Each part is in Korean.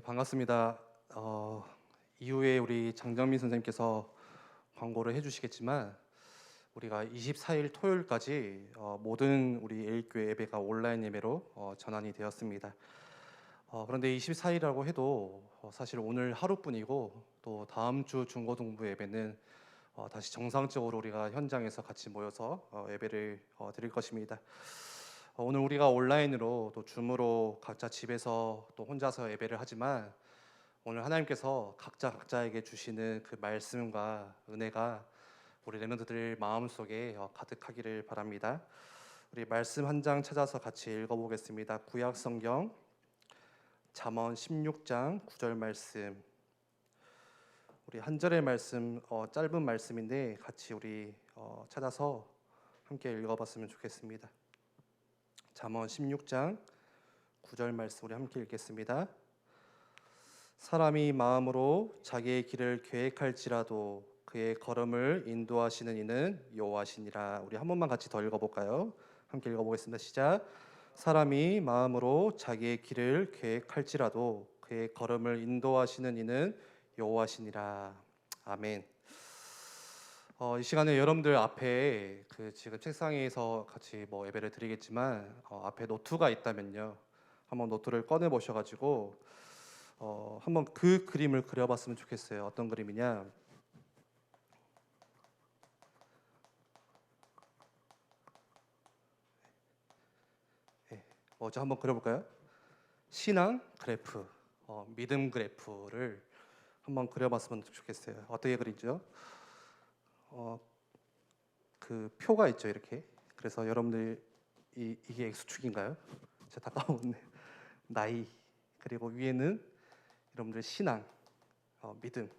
반갑습니다. 이후에 우리 장정민 선생님께서 광고를 해주시겠지만 우리가 24일 토요일까지 모든 우리 에일교회 예배가 온라인 예배로 전환이 되었습니다. 그런데 24일이라고 해도 사실 오늘 하루뿐이고 또 다음 주 중고등부 예배는 다시 정상적으로 우리가 현장에서 같이 모여서 예배를 드릴 것입니다. 오늘 우리가 온라인으로 또 줌으로 각자 집에서 또 혼자서 예배를 하지만 오늘 하나님께서 각자에게 주시는 그 말씀과 은혜가 우리 렘넌트들 마음속에 가득하기를 바랍니다. 우리 말씀 한 장 찾아서 같이 읽어보겠습니다. 구약 성경 잠언 16장 9절 말씀. 우리 한 절의 말씀 짧은 말씀인데 같이 우리 찾아서 함께 읽어봤으면 좋겠습니다. 잠언 16장 9절 말씀 우리 함께 읽겠습니다. 사람이 마음으로 자기의 길을 계획할지라도 그의 걸음을 인도하시는 이는 여호와시니라. 우리 한 번만 같이 더 읽어볼까요? 함께 읽어보겠습니다. 시작. 사람이 마음으로 자기의 길을 계획할지라도 그의 걸음을 인도하시는 이는 여호와시니라. 아멘. 이 시간에 여러분들 앞에 지금 책상에서 같이 예배를 드리겠지만 앞에 노트가 있다면요, 한번 노트를 꺼내 보셔가지고 한번 그 그림을 그려봤으면 좋겠어요. 어떤 그림이냐? 먼저 한번 그려볼까요? 신앙 그래프, 믿음 그래프를 한번 그려봤으면 좋겠어요. 어떻게 그리죠? 그 표가 있죠, 이렇게. 그래서 여러분들 이게 X축인가요? 제가 다 까먹었네. 나이, 그리고 위에는 여러분들 신앙, 믿음.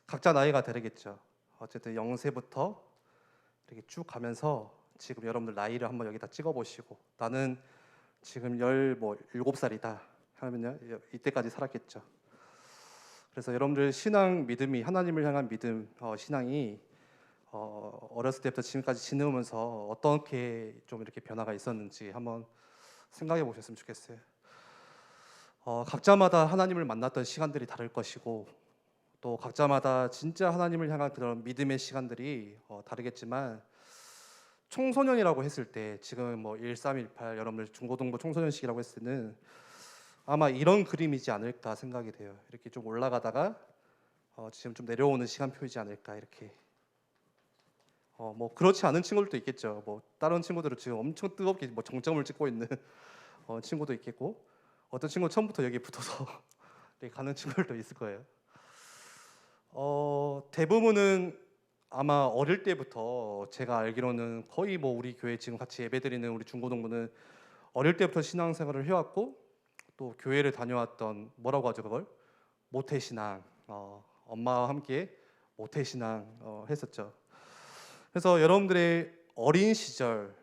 각자 나이가 다르겠죠. 어쨌든 0세부터 이렇게 쭉 가면서 지금 여러분들 나이를 한번 여기다 찍어보시고, 나는 지금 17살이다 하면요, 이때까지 살았겠죠. 그래서 여러분들 신앙, 믿음이, 하나님을 향한 믿음, 신앙이 어렸을 때부터 지금까지 지내오면서 어떻게 좀 이렇게 변화가 있었는지 한번 생각해 보셨으면 좋겠어요. 각자마다 하나님을 만났던 시간들이 다를 것이고, 또 각자마다 진짜 하나님을 향한 그런 믿음의 시간들이 다르겠지만, 청소년이라고 했을 때, 지금 1318 여러분들 중고등부 청소년식이라고 했을 때는 아마 이런 그림이지 않을까 생각이 돼요. 이렇게 좀 올라가다가 지금 좀 내려오는 시간표이지 않을까, 이렇게. 그렇지 않은 친구들도 있겠죠. 다른 친구들은 지금 엄청 뜨겁게 정점을 찍고 있는 친구도 있겠고, 어떤 친구는 처음부터 여기 붙어서 이렇게 가는 친구들도 있을 거예요. 대부분은 아마 어릴 때부터, 제가 알기로는 거의 우리 교회 지금 같이 예배드리는 우리 중고등부는 어릴 때부터 신앙생활을 해왔고, 또 교회를 다녀왔던, 뭐라고 하죠 그걸? 모태신앙, 엄마와 함께 모태신앙 했었죠. 그래서 여러분들의 어린 시절,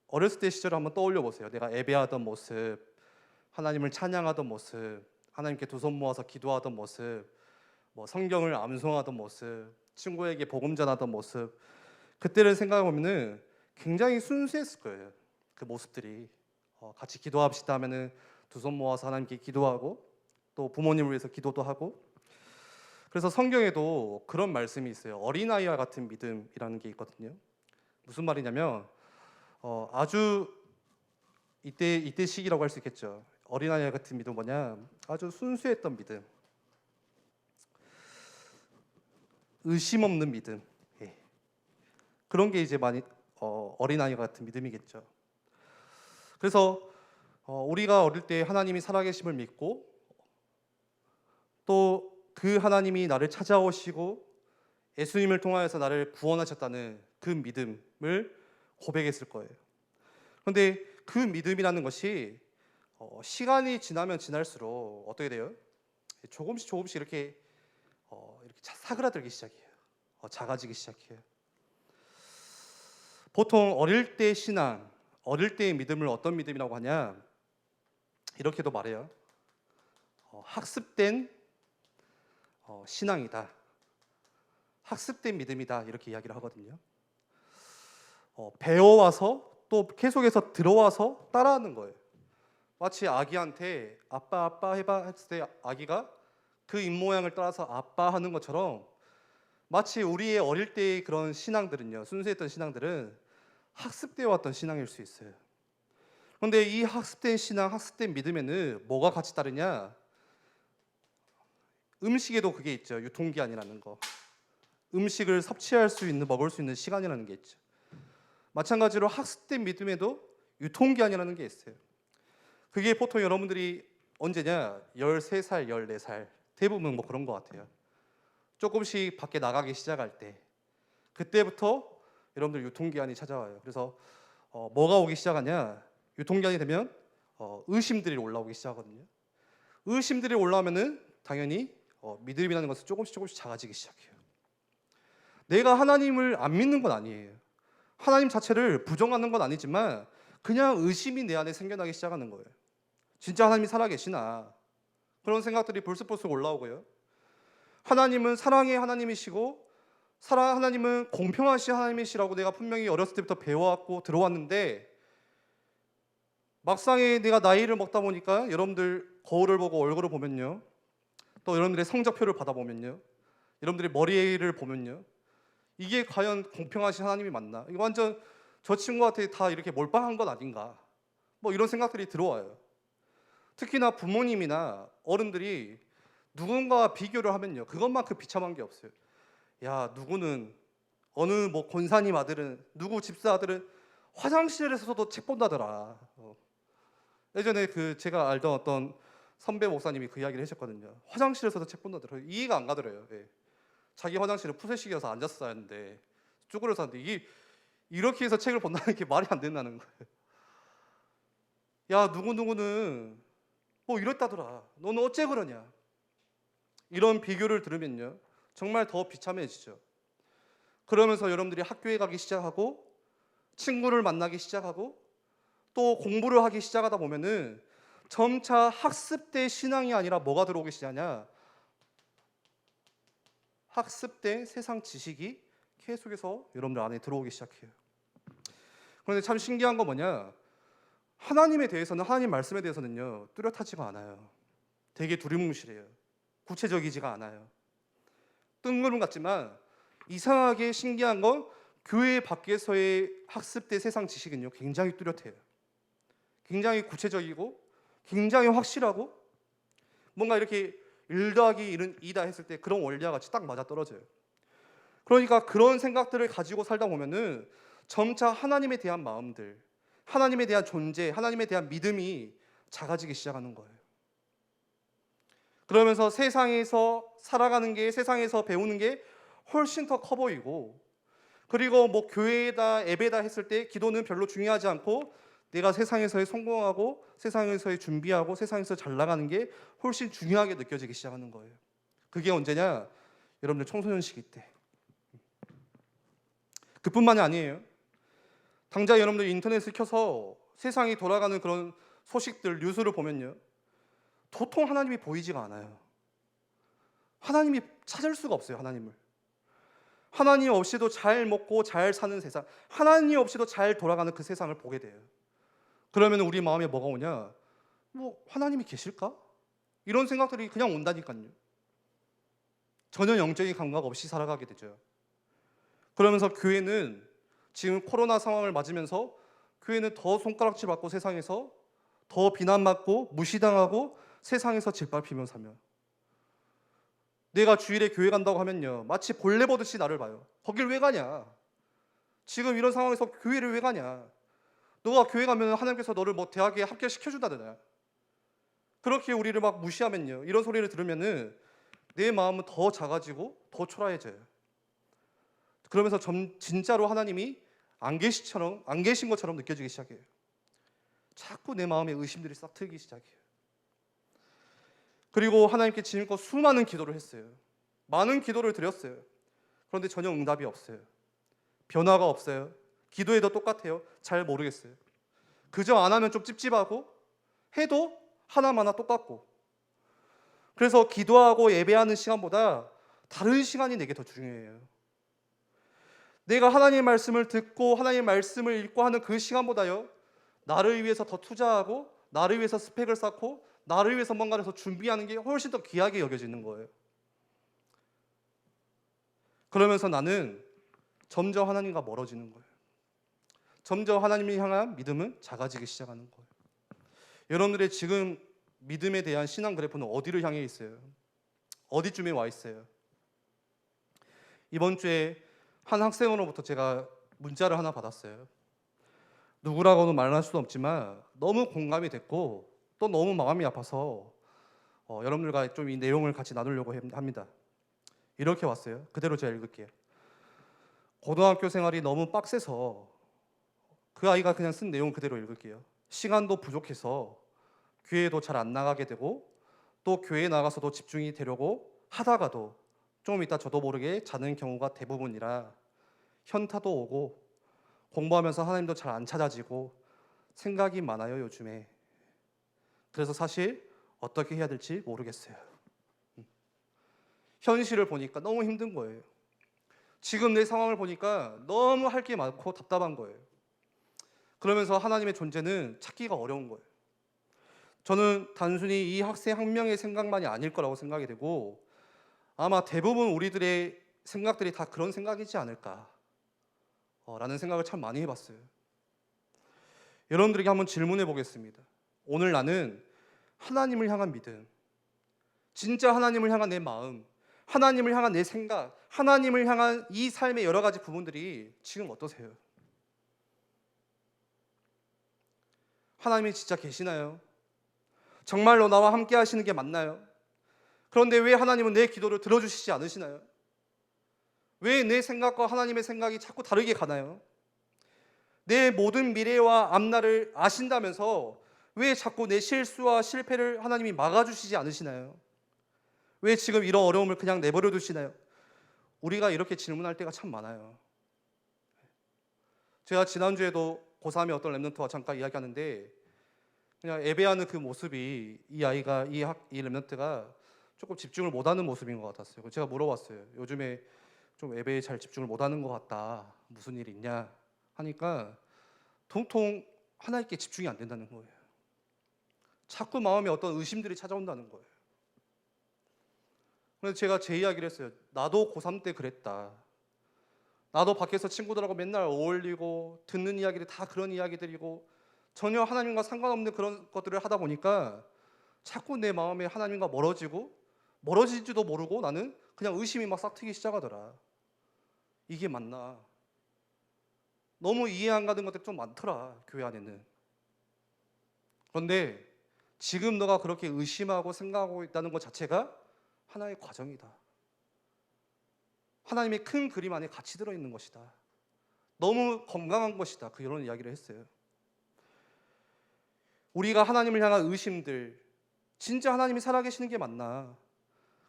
어렸을 때 시절을 한번 떠올려 보세요. 내가 예배하던 모습, 하나님을 찬양하던 모습, 하나님께 두 손 모아서 기도하던 모습, 성경을 암송하던 모습, 친구에게 복음 전하던 모습, 그때를 생각해 보면은 굉장히 순수했을 거예요. 그 모습들이. 같이 기도합시다 하면은 두 손 모아서 하나님께 기도하고, 또 부모님을 위해서 기도도 하고. 그래서 성경에도 그런 말씀이 있어요. 어린아이와 같은 믿음이라는 게 있거든요. 무슨 말이냐면 아주 이때 시기라고 할 수 있겠죠. 어린아이와 같은 믿음 뭐냐? 아주 순수했던 믿음, 의심 없는 믿음. 그런 게 이제 많이 어린아이와 같은 믿음이겠죠. 그래서 우리가 어릴 때 하나님이 살아계심을 믿고, 또 그 하나님이 나를 찾아오시고 예수님을 통하여서 나를 구원하셨다는 그 믿음을 고백했을 거예요. 그런데 그 믿음이라는 것이 시간이 지나면 지날수록 어떻게 돼요? 조금씩 이렇게 사그라들기 시작해요. 작아지기 시작해요. 보통 어릴 때 신앙, 어릴 때의 믿음을 어떤 믿음이라고 하냐? 이렇게도 말해요. 학습된 신앙이다, 학습된 믿음이다, 이렇게 이야기를 하거든요. 배워와서 또 계속해서 들어와서 따라하는 거예요. 마치 아기한테 아빠 아빠 해봐 했을 때 아기가 그 입모양을 따라서 아빠 하는 것처럼 마치 우리의 어릴 때의 그런 신앙들은요, 순수했던 신앙들은 학습되어 왔던 신앙일 수 있어요. 그런데 이 학습된 신앙, 학습된 믿음에는 뭐가 같이 따르냐? 음식에도 그게 있죠. 유통기한이라는 거. 음식을 섭취할 수 있는, 먹을 수 있는 시간이라는 게 있죠. 마찬가지로 학습된 믿음에도 유통기한이라는 게 있어요. 그게 보통 여러분들이 언제냐? 13살, 14살. 대부분 뭐 그런 것 같아요. 조금씩 밖에 나가기 시작할 때. 그때부터 여러분들 유통기한이 찾아와요. 그래서 뭐가 오기 시작하냐? 유통기한이 되면 의심들이 올라오기 시작하거든요. 의심들이 올라오면은 당연히 믿음이라는 것은 조금씩 작아지기 시작해요. 내가 하나님을 안 믿는 건 아니에요. 하나님 자체를 부정하는 건 아니지만 그냥 의심이 내 안에 생겨나기 시작하는 거예요. 진짜 하나님이 살아계시나? 그런 생각들이 불쑥불쑥 올라오고요. 하나님은 사랑의 하나님이시고 하나님은 공평하신 하나님이시라고 내가 분명히 어렸을 때부터 배워왔고 들어왔는데 막상에 내가 나이를 먹다 보니까 여러분들 거울을 보고 얼굴을 보면요, 또 여러분들의 성적표를 받아보면요, 여러분들의 머리를 보면요, 이게 과연 공평하신 하나님이 맞나? 이거 완전 저 친구한테 다 이렇게 몰빵한 건 아닌가? 뭐 이런 생각들이 들어와요. 특히나 부모님이나 어른들이 누군가와 비교를 하면요, 그것만큼 비참한 게 없어요. 야, 누구는 어느 뭐 권사님 아들은, 누구 집사 아들은 화장실에서도 책 본다더라. 예전에 그 제가 알던 어떤 선배 목사님이 그 이야기를 하셨거든요. 화장실에서도 책 본다더라. 이해가 안 가더래요. 예. 자기 화장실에 푸세식이어서 앉았어야 했는데 쭈그려서 하는데 이게 이렇게 해서 책을 본다는 게 말이 안 된다는 거예요. 야, 누구는 뭐 이랬다더라. 너는 어째 그러냐? 이런 비교를 들으면요, 정말 더 비참해지죠. 그러면서 여러분들이 학교에 가기 시작하고 친구를 만나기 시작하고 또 공부를 하기 시작하다 보면은 점차 학습된 신앙이 아니라 뭐가 들어오기 시작하냐? 학습된 세상 지식이 계속해서 여러분들 안에 들어오기 시작해요. 그런데 참 신기한 건 뭐냐? 하나님에 대해서는, 하나님 말씀에 대해서는요, 뚜렷하지가 않아요. 되게 두리뭉실해요. 구체적이지가 않아요. 뜬구름 같지만 이상하게 신기한 건 교회 밖에서의 학습된 세상 지식은요, 굉장히 뚜렷해요. 굉장히 구체적이고 굉장히 확실하고 뭔가 이렇게 1 더하기 1은 2다 했을 때 그런 원리와 같이 딱 맞아떨어져요. 그러니까 그런 생각들을 가지고 살다 보면은 점차 하나님에 대한 마음들, 하나님에 대한 존재, 하나님에 대한 믿음이 작아지기 시작하는 거예요. 그러면서 세상에서 살아가는 게, 세상에서 배우는 게 훨씬 더 커 보이고, 그리고 뭐 교회에다 예배다 했을 때 기도는 별로 중요하지 않고 내가 세상에서의 성공하고 세상에서의 준비하고 세상에서 잘 나가는 게 훨씬 중요하게 느껴지기 시작하는 거예요. 그게 언제냐? 여러분들 청소년 시기 때. 그뿐만이 아니에요. 당장 여러분들 인터넷을 켜서 세상이 돌아가는 그런 소식들, 뉴스를 보면요, 도통 하나님이 보이지가 않아요. 하나님이 찾을 수가 없어요. 하나님 없이도 잘 먹고 잘 사는 세상, 하나님 없이도 잘 돌아가는 그 세상을 보게 돼요. 그러면 우리 마음에 뭐가 오냐? 뭐 하나님이 계실까? 이런 생각들이 그냥 온다니까요. 전혀 영적인 감각 없이 살아가게 되죠. 그러면서 교회는 지금 코로나 상황을 맞으면서 교회는 더 손가락질 받고 세상에서 더 비난받고 무시당하고 세상에서 짓밟히며 살며, 내가 주일에 교회 간다고 하면요, 마치 벌레 보듯이 나를 봐요. 거길 왜 가냐? 지금 이런 상황에서 교회를 왜 가냐? 너가 교회 가면 하나님께서 너를 뭐 대학에 합격시켜준다더냐? 그렇게 우리를 막 무시하면요, 이런 소리를 들으면은 내 마음은 더 작아지고 더 초라해져요. 그러면서 진짜로 하나님이 안 계신 것처럼 느껴지기 시작해요. 자꾸 내 마음에 의심들이 싹 트기 시작해요. 그리고 하나님께 지금껏 수많은 기도를 했어요. 많은 기도를 드렸어요. 그런데 전혀 응답이 없어요. 변화가 없어요. 기도해도 똑같아요. 잘 모르겠어요. 그저 안 하면 좀 찝찝하고 해도 하나마나 똑같고, 그래서 기도하고 예배하는 시간보다 다른 시간이 내게 더 중요해요. 내가 하나님의 말씀을 듣고 하나님의 말씀을 읽고 하는 그 시간보다요, 나를 위해서 더 투자하고 나를 위해서 스펙을 쌓고 나를 위해서 뭔가를 더 준비하는 게 훨씬 더 귀하게 여겨지는 거예요. 그러면서 나는 점점 하나님과 멀어지는 거예요. 점점 하나님을 향한 믿음은 작아지기 시작하는 거예요. 여러분들의 지금 믿음에 대한 신앙 그래프는 어디를 향해 있어요? 어디쯤에 와 있어요? 이번 주에 한 학생으로부터 제가 문자를 하나 받았어요. 누구라고는 말할 수는 없지만 너무 공감이 됐고 또 너무 마음이 아파서 여러분들과 좀 이 내용을 같이 나누려고 합니다. 이렇게 왔어요. 그대로 제가 읽을게요. 고등학교 생활이 너무 빡세서, 그 아이가 그냥 쓴 내용 그대로 읽을게요. 시간도 부족해서 교회도 잘 안 나가게 되고, 또 교회에 나가서도 집중이 되려고 하다가도 좀 이따 저도 모르게 자는 경우가 대부분이라 현타도 오고 공부하면서 하나님도 잘 안 찾아지고 생각이 많아요 요즘에. 그래서 사실 어떻게 해야 될지 모르겠어요. 현실을 보니까 너무 힘든 거예요. 지금 내 상황을 보니까 너무 할 게 많고 답답한 거예요. 그러면서 하나님의 존재는 찾기가 어려운 거예요. 저는 단순히 이 학생 한 명의 생각만이 아닐 거라고 생각이 되고, 아마 대부분 우리들의 생각들이 다 그런 생각이지 않을까 라는 생각을 참 많이 해봤어요. 여러분들에게 한번 질문해 보겠습니다. 오늘 나는 하나님을 향한 믿음, 진짜 하나님을 향한 내 마음, 하나님을 향한 내 생각, 하나님을 향한 이 삶의 여러 가지 부분들이 지금 어떠세요? 하나님이 진짜 계시나요? 정말로 나와 함께 하시는 게 맞나요? 그런데 왜 하나님은 내 기도를 들어주시지 않으시나요? 왜 내 생각과 하나님의 생각이 자꾸 다르게 가나요? 내 모든 미래와 앞날을 아신다면서 왜 자꾸 내 실수와 실패를 하나님이 막아주시지 않으시나요? 왜 지금 이런 어려움을 그냥 내버려 두시나요? 우리가 이렇게 질문할 때가 참 많아요. 제가 지난주에도 고3의 어떤 랩런트와 잠깐 이야기하는데, 그냥 예배하는 그 모습이 이 아이가 이 랩런트가 조금 집중을 못하는 모습인 것 같았어요. 제가 물어봤어요. 요즘에 좀 예배에 잘 집중을 못하는 것 같다. 무슨 일 있냐 하니까 통통 하나님께 집중이 안 된다는 거예요. 자꾸 마음에 어떤 의심들이 찾아온다는 거예요. 그래서 제가 제 이야기를 했어요. 나도 고3 때 그랬다. 나도 밖에서 친구들하고 맨날 어울리고 듣는 이야기들이 다 그런 이야기들이고 전혀 하나님과 상관없는 그런 것들을 하다 보니까 자꾸 내 마음에 하나님과 멀어질지도 모르고 나는 그냥 의심이 막 싹 트기 시작하더라. 이게 맞나? 너무 이해 안 가는 것들이 좀 많더라, 교회 안에는. 그런데 지금 너가 그렇게 의심하고 생각하고 있다는 것 자체가 하나의 과정이다. 하나님의 큰 그림 안에 같이 들어있는 것이다. 너무 건강한 것이다. 이런 이야기를 했어요. 우리가 하나님을 향한 의심들, 진짜 하나님이 살아계시는 게 맞나?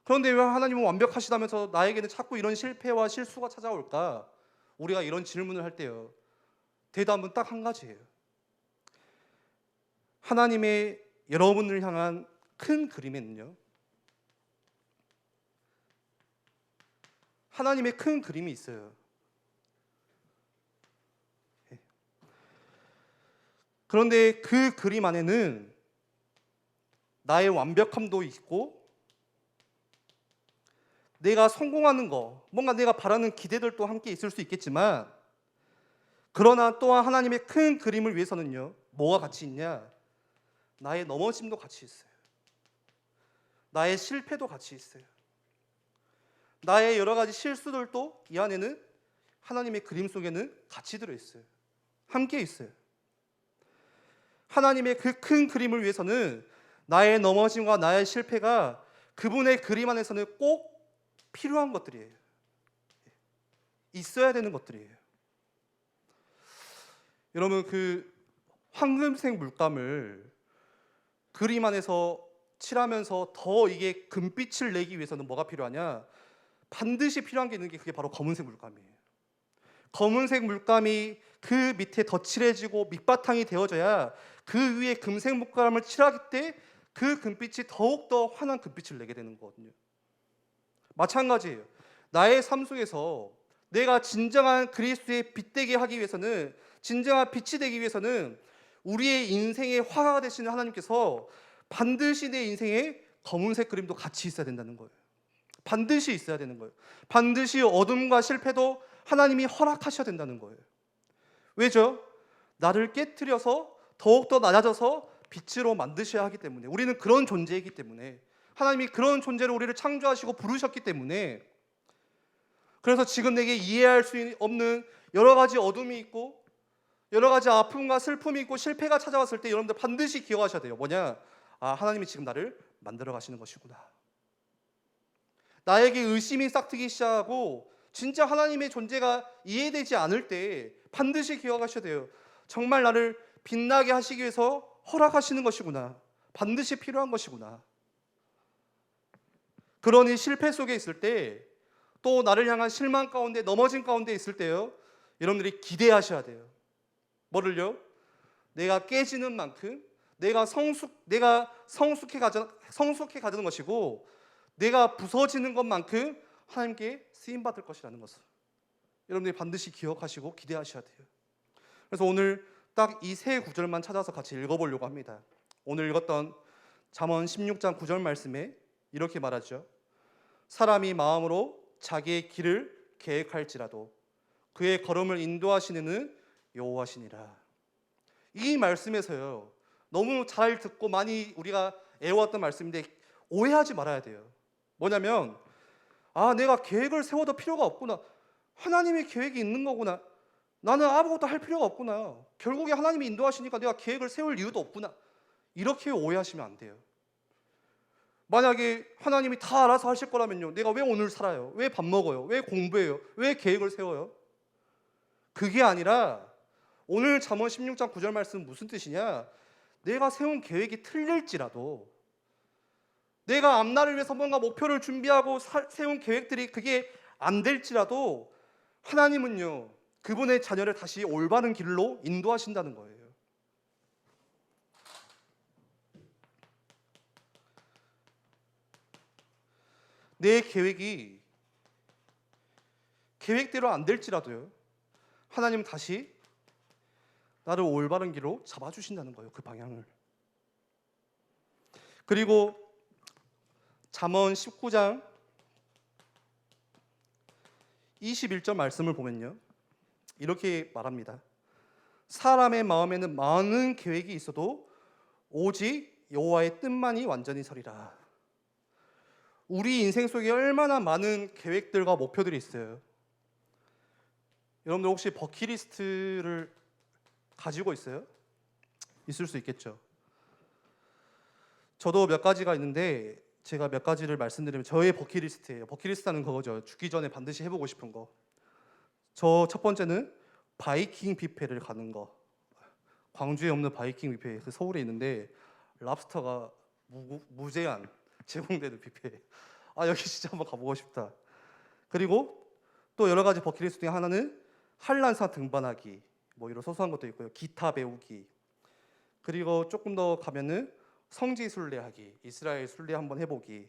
그런데 왜 하나님은 완벽하시다면서 나에게는 자꾸 이런 실패와 실수가 찾아올까? 우리가 이런 질문을 할 때요, 대답은 딱 한 가지예요. 하나님의 여러분을 향한 큰 그림에는요, 하나님의 큰 그림이 있어요. 그런데 그 그림 안에는 나의 완벽함도 있고 내가 성공하는 거, 뭔가 내가 바라는 기대들도 함께 있을 수 있겠지만, 그러나 또한 하나님의 큰 그림을 위해서는요, 뭐가 같이 있냐? 나의 넘어짐도 같이 있어요. 나의 실패도 같이 있어요. 나의 여러 가지 실수들도 이 안에는 하나님의 그림 속에는 같이 들어있어요. 함께 있어요. 하나님의 그 큰 그림을 위해서는 나의 넘어짐과 나의 실패가 그분의 그림 안에서는 꼭 필요한 것들이에요. 있어야 되는 것들이에요. 여러분, 그 황금색 물감을 그림 안에서 칠하면서 더 이게 금빛을 내기 위해서는 뭐가 필요하냐? 반드시 필요한 게 있는 게 그게 바로 검은색 물감이에요. 검은색 물감이 그 밑에 덧칠해지고 밑바탕이 되어져야 그 위에 금색 물감을 칠하기 때 그 금빛이 더욱더 환한 금빛을 내게 되는 거거든요. 마찬가지예요. 나의 삶 속에서 내가 진정한 그리스도의 빛되게 하기 위해서는, 진정한 빛이 되기 위해서는 우리의 인생의 화가 되시는 하나님께서 반드시 내 인생에 검은색 그림도 같이 있어야 된다는 거예요. 반드시 있어야 되는 거예요. 반드시 어둠과 실패도 하나님이 허락하셔야 된다는 거예요. 왜죠? 나를 깨트려서 더욱더 낮아져서 빛으로 만드셔야 하기 때문에, 우리는 그런 존재이기 때문에, 하나님이 그런 존재로 우리를 창조하시고 부르셨기 때문에, 그래서 지금 내게 이해할 수 없는 여러 가지 어둠이 있고 여러 가지 아픔과 슬픔이 있고 실패가 찾아왔을 때 여러분들 반드시 기억하셔야 돼요. 뭐냐? 하나님이 지금 나를 만들어 가시는 것이구나. 나에게 의심이 싹트기 시작하고 진짜 하나님의 존재가 이해되지 않을 때 반드시 기억하셔야 돼요. 정말 나를 빛나게 하시기 위해서 허락하시는 것이구나. 반드시 필요한 것이구나. 그러니 실패 속에 있을 때, 또 나를 향한 실망 가운데, 넘어진 가운데 있을 때요, 여러분들이 기대하셔야 돼요. 뭐를요? 내가 깨지는 만큼 내가 성숙해 가는 것이고, 내가 부서지는 것만큼 하나님께 쓰임 받을 것이라는 것을 여러분들이 반드시 기억하시고 기대하셔야 돼요. 그래서 오늘 딱 이 세 구절만 찾아서 같이 읽어보려고 합니다. 오늘 읽었던 잠언 16장 9절 말씀에 이렇게 말하죠. 사람이 마음으로 자기의 길을 계획할지라도 그의 걸음을 인도하시는 이는 여호와시니라. 이 말씀에서요, 너무 잘 듣고 많이 우리가 애워왔던 말씀인데 오해하지 말아야 돼요. 뭐냐면, 내가 계획을 세워도 필요가 없구나. 하나님의 계획이 있는 거구나. 나는 아무것도 할 필요가 없구나. 결국에 하나님이 인도하시니까 내가 계획을 세울 이유도 없구나. 이렇게 오해하시면 안 돼요. 만약에 하나님이 다 알아서 하실 거라면요, 내가 왜 오늘 살아요? 왜 밥 먹어요? 왜 공부해요? 왜 계획을 세워요? 그게 아니라 오늘 잠언 16장 9절 말씀은 무슨 뜻이냐? 내가 세운 계획이 틀릴지라도, 내가 앞날을 위해서 뭔가 목표를 준비하고 세운 계획들이 그게 안 될지라도 하나님은요, 그분의 자녀를 다시 올바른 길로 인도하신다는 거예요. 내 계획이 계획대로 안 될지라도요, 하나님은 다시 나를 올바른 길로 잡아주신다는 거예요. 그 방향을. 그리고 잠언 19장 21절 말씀을 보면요, 이렇게 말합니다. 사람의 마음에는 많은 계획이 있어도 오직 여호와의 뜻만이 완전히 서리라. 우리 인생 속에 얼마나 많은 계획들과 목표들이 있어요. 여러분들 혹시 버킷리스트를 가지고 있어요? 있을 수 있겠죠. 저도 몇 가지가 있는데 제가 몇 가지를 말씀드리면 저의 버킷리스트예요. 버킷리스트는 그거죠. 죽기 전에 반드시 해보고 싶은 거. 저 첫 번째는 바이킹 뷔페를 가는 거. 광주에 없는 바이킹 뷔페, 그 서울에 있는데 랍스터가 무제한 제공되는 뷔페. 여기 진짜 한번 가보고 싶다. 그리고 또 여러 가지 버킷리스트 중에 하나는 한란산 등반하기, 뭐 이런 소소한 것도 있고요. 기타 배우기. 그리고 조금 더 가면은 성지 순례하기, 이스라엘 순례 한번 해보기.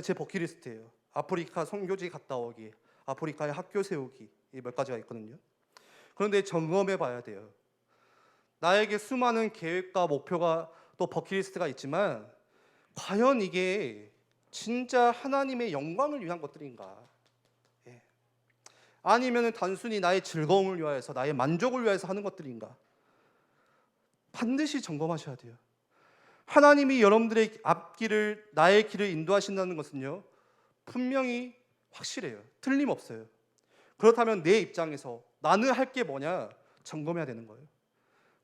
제 버킷리스트예요. 아프리카 선교지 갔다 오기, 아프리카에 학교 세우기, 이 몇 가지가 있거든요. 그런데 점검해 봐야 돼요. 나에게 수많은 계획과 목표가 또 버킷리스트가 있지만 과연 이게 진짜 하나님의 영광을 위한 것들인가? 아니면 단순히 나의 즐거움을 위하여서, 나의 만족을 위하여서 하는 것들인가? 반드시 점검하셔야 돼요. 하나님이 여러분들의 앞길을, 나의 길을 인도하신다는 것은요, 분명히 확실해요. 틀림없어요. 그렇다면 내 입장에서 나는 할 게 뭐냐? 점검해야 되는 거예요.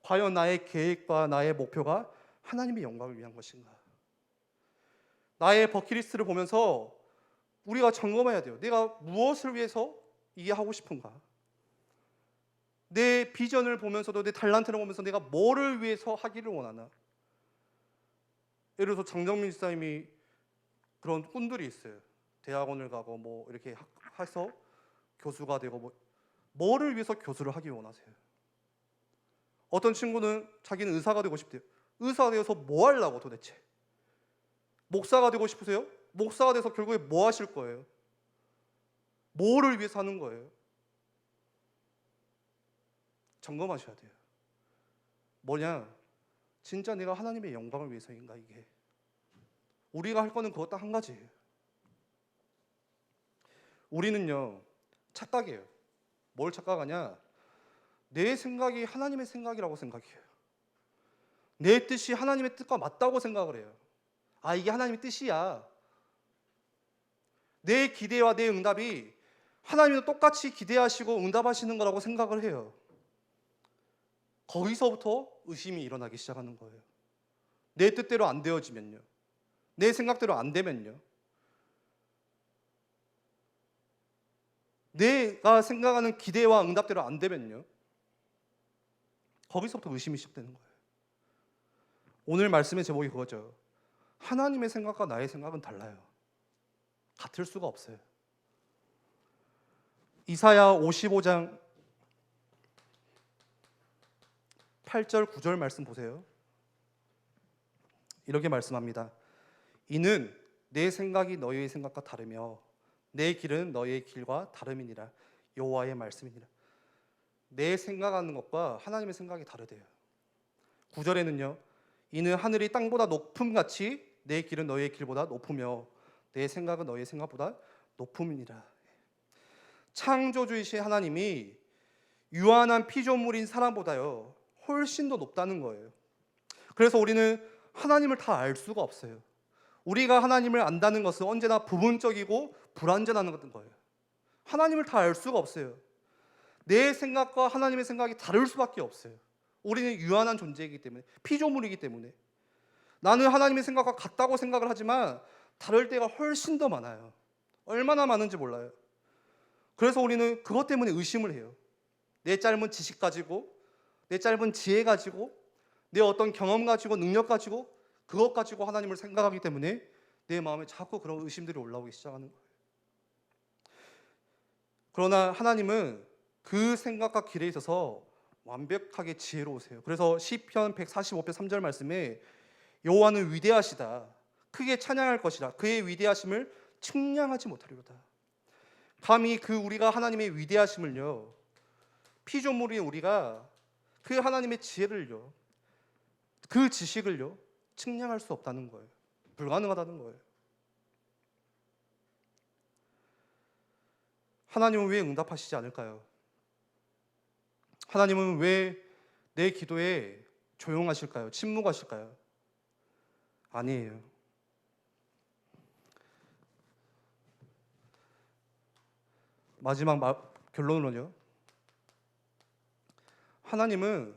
과연 나의 계획과 나의 목표가 하나님의 영광을 위한 것인가? 나의 버킷리스트를 보면서 우리가 점검해야 돼요. 내가 무엇을 위해서 이게 하고 싶은가? 내 비전을 보면서도, 내 탤런트를 보면서 내가 뭐를 위해서 하기를 원하나? 예를 들어서 장정민 집사님이 그런 꿈들이 있어요. 대학원을 가고 뭐 이렇게 해서 교수가 되고, 뭐를 위해서 교수를 하기 원하세요? 어떤 친구는 자기는 의사가 되고 싶대요. 의사가 되어서 뭐 하려고 도대체? 목사가 되고 싶으세요? 목사가 돼서 결국에 뭐 하실 거예요? 뭐를 위해서 하는 거예요? 점검하셔야 돼요. 뭐냐? 진짜 내가 하나님의 영광을 위해서인가 이게? 우리가 할 거는 그것 딱 한 가지예요. 우리는요 착각이에요. 뭘 착각하냐? 내 생각이 하나님의 생각이라고 생각해요. 내 뜻이 하나님의 뜻과 맞다고 생각을 해요. 아, 이게 하나님의 뜻이야. 내 기대와 내 응답이 하나님도 똑같이 기대하시고 응답하시는 거라고 생각을 해요. 거기서부터 의심이 일어나기 시작하는 거예요. 내 뜻대로 안 되어지면요, 내 생각대로 안 되면요, 내가 생각하는 기대와 응답대로 안 되면요, 거기서부터 의심이 시작되는 거예요. 오늘 말씀의 제목이 그거죠. 하나님의 생각과 나의 생각은 달라요. 같을 수가 없어요. 이사야 55장 8절 9절 말씀 보세요. 이렇게 말씀합니다. 이는 내 생각이 너희의 생각과 다르며 내 길은 너희의 길과 다름이니라. 여호와의 말씀이니라. 내 생각하는 것과 하나님의 생각이 다르대요. 9절에는요. 이는 하늘이 땅보다 높음같이 내 길은 너희의 길보다 높으며 내 생각은 너희의 생각보다 높음이니라. 창조주이신 하나님이 유한한 피조물인 사람보다요 훨씬 더 높다는 거예요. 그래서 우리는 하나님을 다 알 수가 없어요. 우리가 하나님을 안다는 것은 언제나 부분적이고 불완전한 거예요. 하나님을 다 알 수가 없어요. 내 생각과 하나님의 생각이 다를 수밖에 없어요. 우리는 유한한 존재이기 때문에, 피조물이기 때문에. 나는 하나님의 생각과 같다고 생각을 하지만 다를 때가 훨씬 더 많아요. 얼마나 많은지 몰라요. 그래서 우리는 그것 때문에 의심을 해요. 내 짧은 지식 가지고, 내 짧은 지혜 가지고, 내 어떤 경험 가지고, 능력 가지고, 그것 가지고 하나님을 생각하기 때문에 내 마음에 자꾸 그런 의심들이 올라오기 시작하는 거예요. 그러나 하나님은 그 생각과 길에 있어서 완벽하게 지혜로우세요. 그래서 시편 145편 3절 말씀에 여호와는 위대하시다. 크게 찬양할 것이라. 그의 위대하심을 측량하지 못하리로다. 감히 그 우리가 하나님의 위대하심을요, 피조물인 우리가 그 하나님의 지혜를요, 그 지식을요 측량할 수 없다는 거예요. 불가능하다는 거예요. 하나님은 왜 응답하시지 않을까요? 하나님은 왜 내 기도에 조용하실까요? 침묵하실까요? 아니에요. 마지막 결론으로요, 하나님은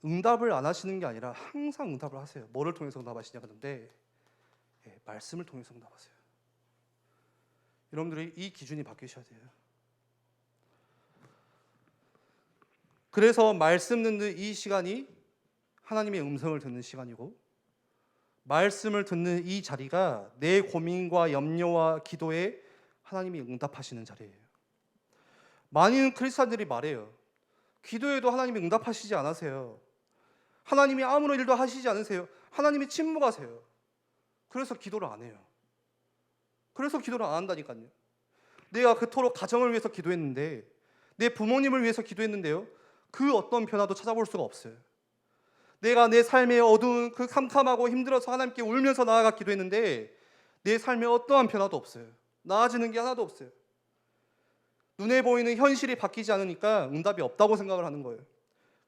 응답을 안 하시는 게 아니라 항상 응답을 하세요. 뭐를 통해서 응답하시냐 그런데 말씀을 통해서 응답하세요. 여러분들이 이 기준이 바뀌셔야 돼요. 그래서 말씀 듣는 이 시간이 하나님의 음성을 듣는 시간이고, 말씀을 듣는 이 자리가 내 고민과 염려와 기도에 하나님이 응답하시는 자리예요. 많은 크리스찬들이 말해요. 기도에도 하나님이 응답하시지 않으세요. 하나님이 아무런 일도 하시지 않으세요. 하나님이 침묵하세요. 그래서 기도를 안 해요. 그래서 기도를 안 한다니까요. 내가 그토록 가정을 위해서 기도했는데, 내 부모님을 위해서 기도했는데요, 그 어떤 변화도 찾아볼 수가 없어요. 내가 내 삶의 어두운 그 캄캄하고 힘들어서 하나님께 울면서 나아가 기도했는데 내 삶에 어떠한 변화도 없어요. 나아지는 게 하나도 없어요. 눈에 보이는 현실이 바뀌지 않으니까 응답이 없다고 생각을 하는 거예요.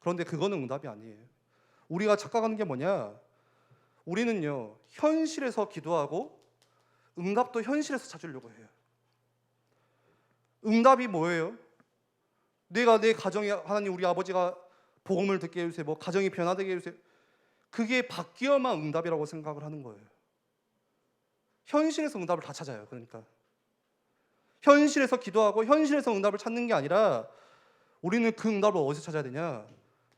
그런데 그거는 응답이 아니에요. 우리가 착각하는 게 뭐냐? 우리는요, 현실에서 기도하고 응답도 현실에서 찾으려고 해요. 응답이 뭐예요? 내가 내 가정에 하나님 우리 아버지가 복음을 듣게 해주세요. 뭐 가정이 변화되게 해주세요. 그게 바뀌어만 응답이라고 생각을 하는 거예요. 현실에서 응답을 다 찾아요. 그러니까 현실에서 기도하고 현실에서 응답을 찾는 게 아니라 우리는 그 응답을 어디서 찾아야 되냐?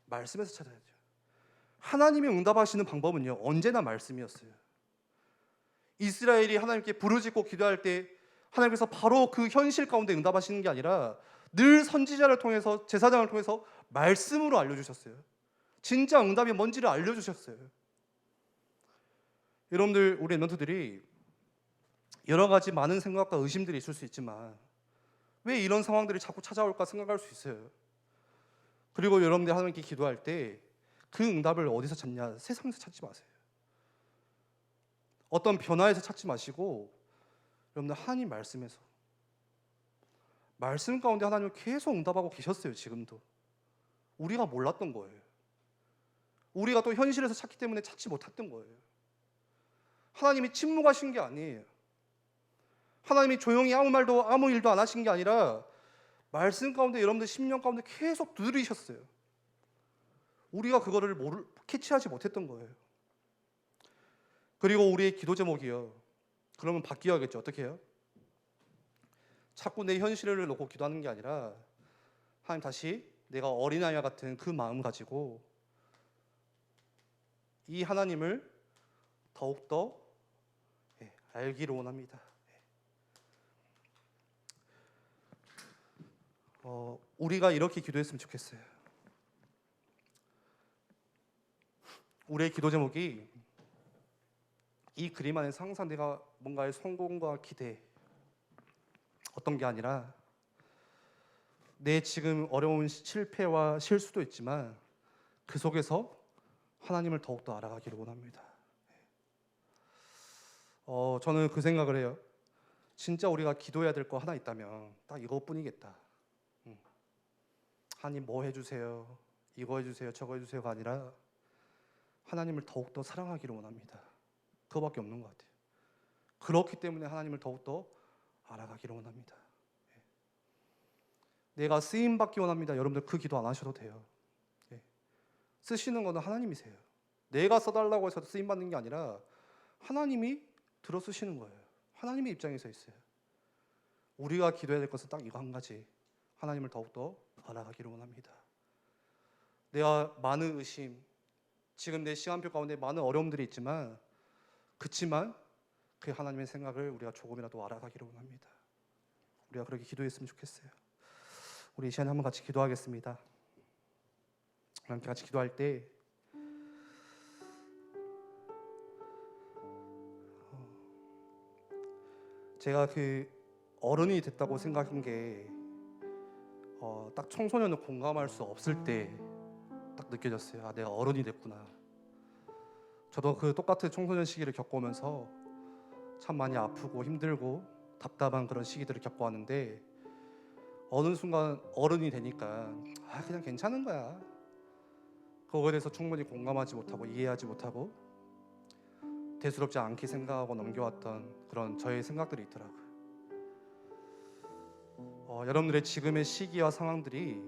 말씀에서 찾아야 돼요. 하나님이 응답하시는 방법은요, 언제나 말씀이었어요. 이스라엘이 하나님께 부르짖고 기도할 때 하나님께서 바로 그 현실 가운데 응답하시는 게 아니라 늘 선지자를 통해서, 제사장을 통해서 말씀으로 알려주셨어요. 진짜 응답이 뭔지를 알려주셨어요. 여러분들, 우리 랩런트들이 여러 가지 많은 생각과 의심들이 있을 수 있지만 왜 이런 상황들이 자꾸 찾아올까 생각할 수 있어요. 그리고 여러분들이 하나님께 기도할 때 그 응답을 어디서 찾냐? 세상에서 찾지 마세요. 어떤 변화에서 찾지 마시고 여러분들 하나님 말씀에서, 말씀 가운데 하나님은 계속 응답하고 계셨어요. 지금도 우리가 몰랐던 거예요. 우리가 또 현실에서 찾기 때문에 찾지 못했던 거예요. 하나님이 침묵하신 게 아니에요. 하나님이 조용히 아무 말도 아무 일도 안 하신 게 아니라 말씀 가운데 여러분들 심령 가운데 계속 두드리셨어요. 우리가 그거를 캐치하지 못했던 거예요. 그리고 우리의 기도 제목이요, 그러면 바뀌어야겠죠. 어떻게 해요? 자꾸 내 현실을 놓고 기도하는 게 아니라 하나님, 다시 내가 어린아이와 같은 그 마음 가지고 이 하나님을 더욱더 알기를 원합니다. 우리가 이렇게 기도했으면 좋겠어요. 우리의 기도 제목이 이 그림 안에서 항상 내가 뭔가의 성공과 기대, 어떤 게 아니라 내 지금 어려운 실패와 실수도 있지만 그 속에서 하나님을 더욱더 알아가기를 원합니다. 저는 그 생각을 해요. 진짜 우리가 기도해야 될 거 하나 있다면 딱 이것뿐이겠다. 하나님 뭐 해주세요, 이거 해주세요, 저거 해주세요가 아니라 하나님을 더욱더 사랑하기를 원합니다. 그거밖에 없는 것 같아요. 그렇기 때문에 하나님을 더욱더 알아가기를 원합니다. 내가 쓰임받기 원합니다. 여러분들 그 기도 안 하셔도 돼요. 쓰시는 거는 하나님이세요. 내가 써달라고 해서 쓰임받는 게 아니라 하나님이 들어 쓰시는 거예요. 하나님의 입장에 서 있어요. 우리가 기도해야 될 것은 딱 이거 한 가지, 하나님을 더욱더 알아가기를 원합니다. 내가 많은 의심, 지금 내 시간표 가운데 많은 어려움들이 있지만 그치만 그 하나님의 생각을 우리가 조금이라도 알아가기를 원합니다. 우리가 그렇게 기도했으면 좋겠어요. 우리 이 시간에 한번 같이 기도하겠습니다. 함께 같이 기도할 때 제가 그 어른이 됐다고 생각한 게 딱 청소년을 공감할 수 없을 때 딱 느껴졌어요. 아, 내가 어른이 됐구나. 저도 그 똑같은 청소년 시기를 겪어오면서 참 많이 아프고 힘들고 답답한 그런 시기들을 겪어왔는데 어느 순간 어른이 되니까 그냥 괜찮은 거야. 그거에 대해서 충분히 공감하지 못하고 이해하지 못하고 대수롭지 않게 생각하고 넘겨왔던 그런 저의 생각들이 있더라고요. 여러분들의 지금의 시기와 상황들이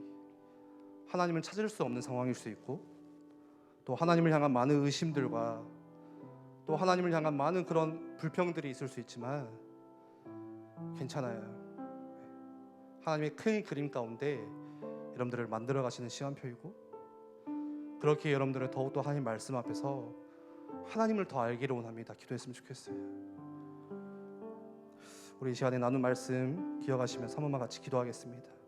하나님을 찾을 수 없는 상황일 수 있고 또 하나님을 향한 많은 의심들과 또 하나님을 향한 많은 그런 불평들이 있을 수 있지만 괜찮아요. 하나님의 큰 그림 가운데 여러분들을 만들어 가시는 시간표이고 그렇게 여러분들은 더욱더 하나님 말씀 앞에서 하나님을 더 알기를 원합니다. 기도했으면 좋겠어요. 우리 이 시간에 나눈 말씀 기억하시면서 한 번만 같이 기도하겠습니다.